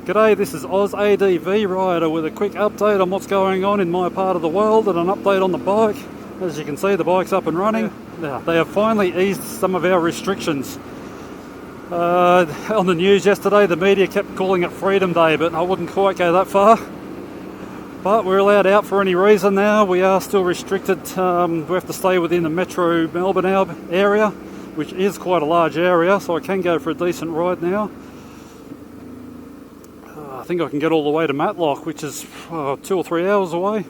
G'day, this is Oz ADV Rider with a quick update on what's going on in my part of the world and an update on the bike. As you can see, the bike's up and running. Yeah, they have finally eased some of our restrictions. On the news yesterday, the media kept calling it Freedom Day, but I wouldn't quite go that far. But we're allowed out for any reason now. We are still restricted. We have to stay within the metro Melbourne area, which is quite a large area, so I can go for a decent ride now. I think I can get all the way to Matlock, which is 2 or 3 hours away.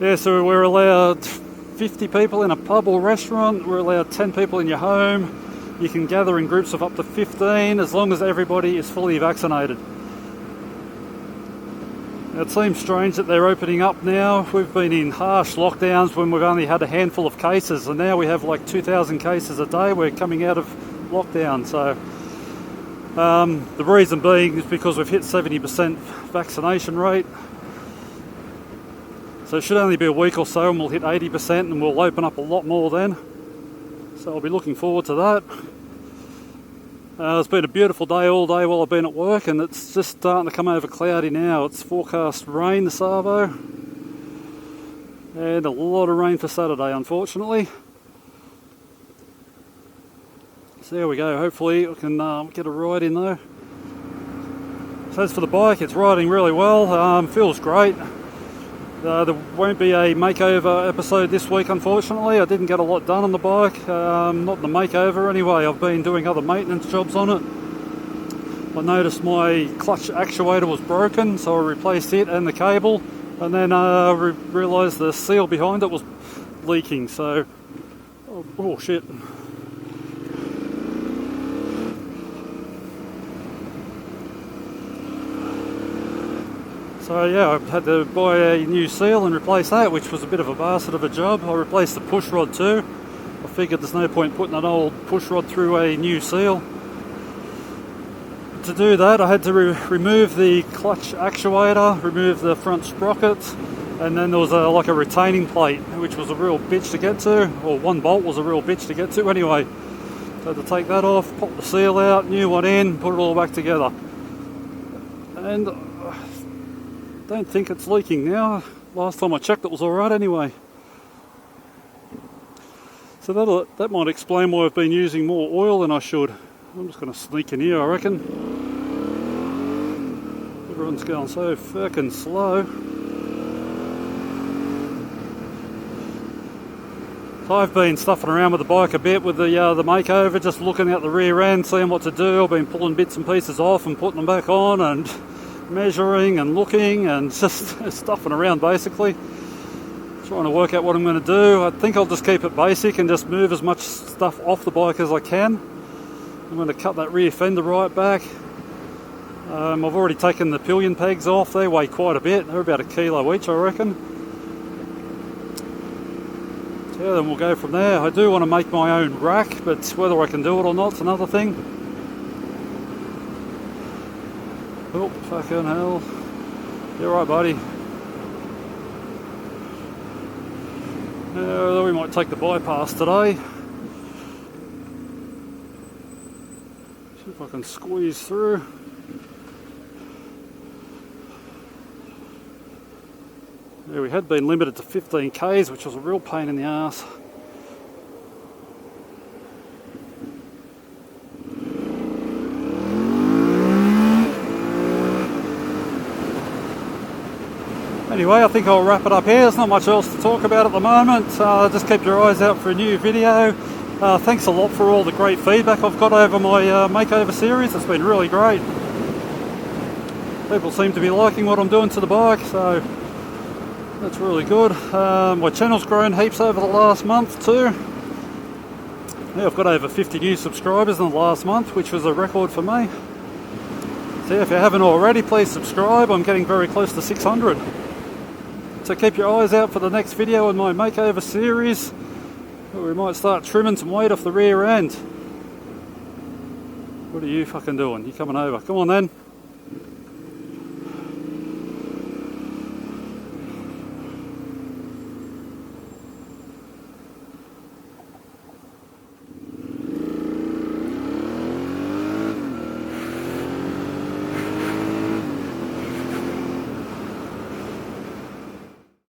Yeah, so we're allowed 50 people in a pub or restaurant. We're allowed 10 people in your home. You can gather in groups of up to 15 as long as everybody is fully vaccinated. It seems strange that they're opening up now. We've been in harsh lockdowns when we've only had a handful of cases, and now we have like 2,000 cases a day. We're coming out of lockdown, so the reason being is because we've hit 70% vaccination rate. So it should only be a week or so and we'll hit 80% and we'll open up a lot more then. So I'll be looking forward to that. It's been a beautiful day all day while I've been at work, and it's just starting to come over cloudy now. It's forecast rain this arvo, and a lot of rain for Saturday, unfortunately. So there we go, hopefully I can get a ride in though. So as for the bike, it's riding really well, feels great. There won't be a makeover episode this week, unfortunately. I didn't get a lot done on the bike, not the makeover anyway. I've been doing other maintenance jobs on it. I noticed my clutch actuator was broken, so I replaced it and the cable, and then realised the seal behind it was leaking, so oh shit. So yeah, I had to buy a new seal and replace that, which was a bit of a bastard of a job. I replaced the push rod too. I figured there's no point putting an old push rod through a new seal. To do that, I had to remove the clutch actuator, remove the front sprocket, and then there was like a retaining plate, which was a real bitch to get to, or one bolt was a real bitch to get to anyway. So I had to take that off, pop the seal out, new one in, put it all back together. And don't think it's leaking now. Last time I checked it was alright anyway. So that might explain why I've been using more oil than I should. I'm just going to sneak in here, I reckon. Everyone's going so fucking slow. So I've been stuffing around with the bike a bit with the makeover, just looking at the rear end, seeing what to do. I've been pulling bits and pieces off and putting them back on, and measuring and looking and just stuffing around basically, trying to work out what I'm going to do. I think I'll just keep it basic and just move as much stuff off the bike as I can. I'm going to cut that rear fender right back. I've already taken the pillion pegs off. They weigh quite a bit, they're about 1 kilo each, I reckon. So yeah, then we'll go from there. I do want to make my own rack, but whether I can do it or not is another thing. Oh, fucking hell. You're right, buddy. We might take the bypass today. See if I can squeeze through. Yeah, we had been limited to 15 Ks, which was a real pain in the arse. Anyway, I think I'll wrap it up here. There's not much else to talk about at the moment. Just keep your eyes out for a new video. Thanks a lot for all the great feedback I've got over my makeover series. It's been really great. People seem to be liking what I'm doing to the bike, so that's really good. My channel's grown heaps over the last month too. Yeah, I've got over 50 new subscribers in the last month, which was a record for me. So yeah, if you haven't already, please subscribe. I'm getting very close to 600. So keep your eyes out for the next video in my makeover series, where we might start trimming some weight off the rear end. What are you fucking doing? You coming over? Come on then.